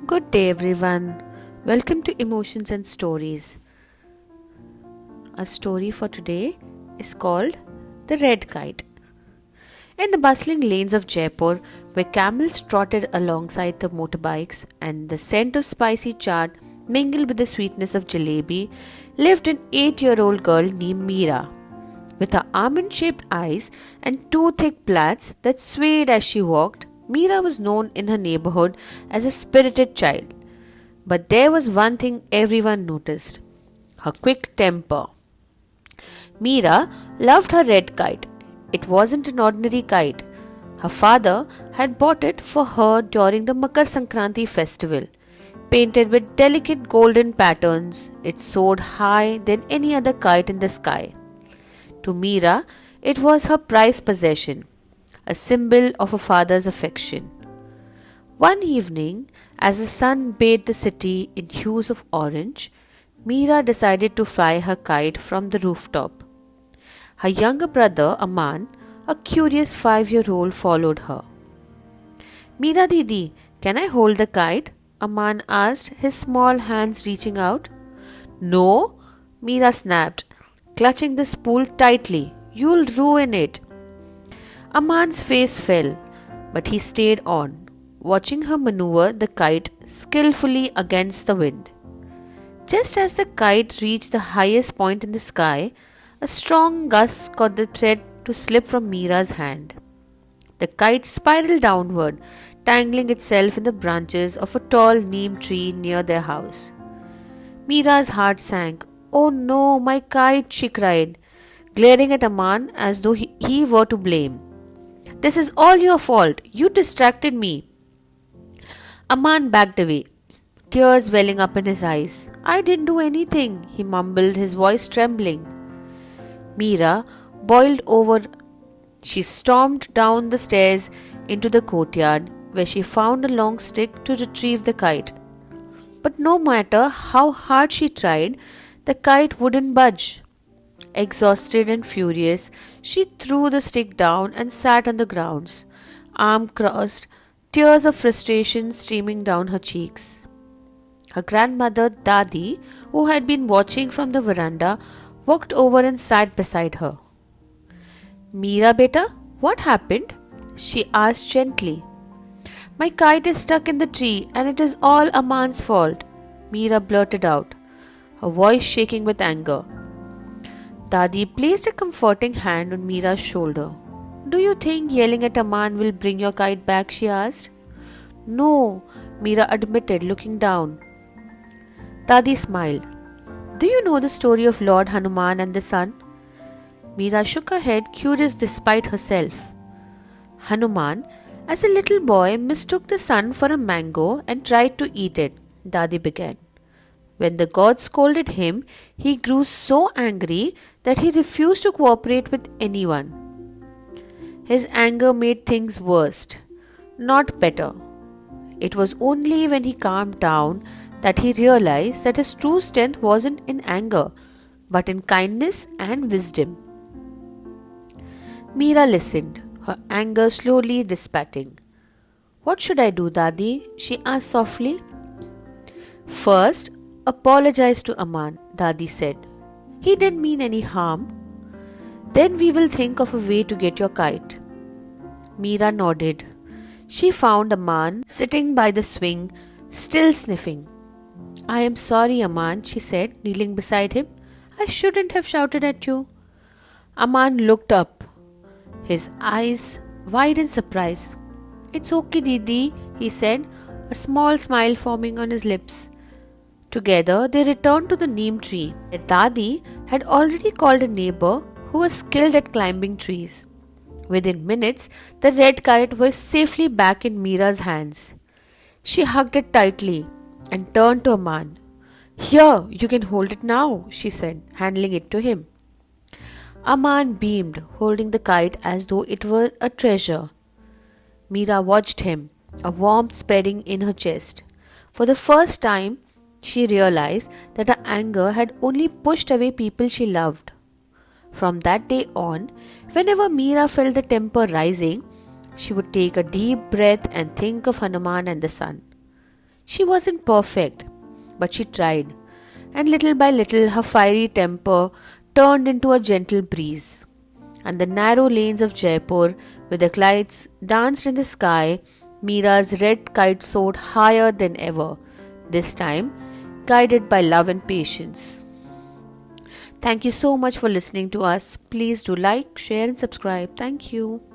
Good day, everyone. Welcome to Emotions and Stories. Our story for today is called The Red Kite. In the bustling lanes of Jaipur, where camels trotted alongside the motorbikes and the scent of spicy chaat mingled with the sweetness of jalebi, lived an 8-year-old girl named Meera. With her almond shaped eyes and two thick plaits that swayed as she walked, Meera was known in her neighborhood as a spirited child. But there was one thing everyone noticed: her quick temper. Meera loved her red kite. It wasn't an ordinary kite. Her father had bought it for her during the Makar Sankranti festival. Painted with delicate golden patterns, it soared higher than any other kite in the sky. To Meera, it was her prized possession, a symbol of her father's affection. One evening, as the sun bathed the city in hues of orange, Meera decided to fly her kite from the rooftop. Her younger brother, Aman, a curious 5-year-old, followed her. Meera Didi, can I hold the kite? Aman asked, his small hands reaching out. No, Meera snapped, clutching the spool tightly. You'll ruin it. Aman's face fell, but he stayed on, watching her maneuver the kite skillfully against the wind. Just as the kite reached the highest point in the sky, a strong gust caused the thread to slip from Meera's hand. The kite spiraled downward, tangling itself in the branches of a tall neem tree near their house. Meera's heart sank. Oh no, my kite, she cried, glaring at Aman as though he were to blame. This is all your fault. You distracted me. Aman backed away, tears welling up in his eyes. I didn't do anything, he mumbled, his voice trembling. Meera boiled over. She stormed down the stairs into the courtyard, where she found a long stick to retrieve the kite. But no matter how hard she tried, the kite wouldn't budge. Exhausted and furious, she threw the stick down and sat on the grounds, arms crossed, tears of frustration streaming down her cheeks. Her grandmother, Dadi, who had been watching from the veranda, walked over and sat beside her. Meera beta, what happened? She asked gently. My kite is stuck in the tree and it is all Aman's fault, Meera blurted out, her voice shaking with anger. Dadi placed a comforting hand on Meera's shoulder. Do you think yelling at Aman will bring your kite back? She asked. No, Meera admitted, looking down. Dadi smiled. Do you know the story of Lord Hanuman and the sun? Meera shook her head, curious despite herself. Hanuman, as a little boy, mistook the sun for a mango and tried to eat it, Dadi began. When the god scolded him, he grew so angry that he refused to cooperate with anyone. His anger made things worse, not better. It was only when he calmed down that he realized that his true strength wasn't in anger, but in kindness and wisdom. Meera listened, her anger slowly dissipating. What should I do, Dadi? She asked softly. First, apologize to Aman, Dadi said. He didn't mean any harm. Then we will think of a way to get your kite. Meera nodded. She found Aman sitting by the swing, still sniffing. I am sorry, Aman, she said, kneeling beside him. I shouldn't have shouted at you. Aman looked up, his eyes wide in surprise. It's okay, Didi, he said, a small smile forming on his lips. Together, they returned to the neem tree. Their Dadi had already called a neighbor who was skilled at climbing trees. Within minutes, the red kite was safely back in Meera's hands. She hugged it tightly and turned to Aman. Here, you can hold it now, she said, handing it to him. Aman beamed, holding the kite as though it were a treasure. Meera watched him, a warmth spreading in her chest. For the first time, she realized that her anger had only pushed away people she loved. From that day on, whenever Meera felt the temper rising, she would take a deep breath and think of Hanuman and the sun. She wasn't perfect, but she tried, and little by little her fiery temper turned into a gentle breeze. And the narrow lanes of Jaipur, with the kites danced in the sky, Meera's red kite soared higher than ever, this time guided by love and patience. Thank you so much for listening to us. Please do like, share, and subscribe. Thank you.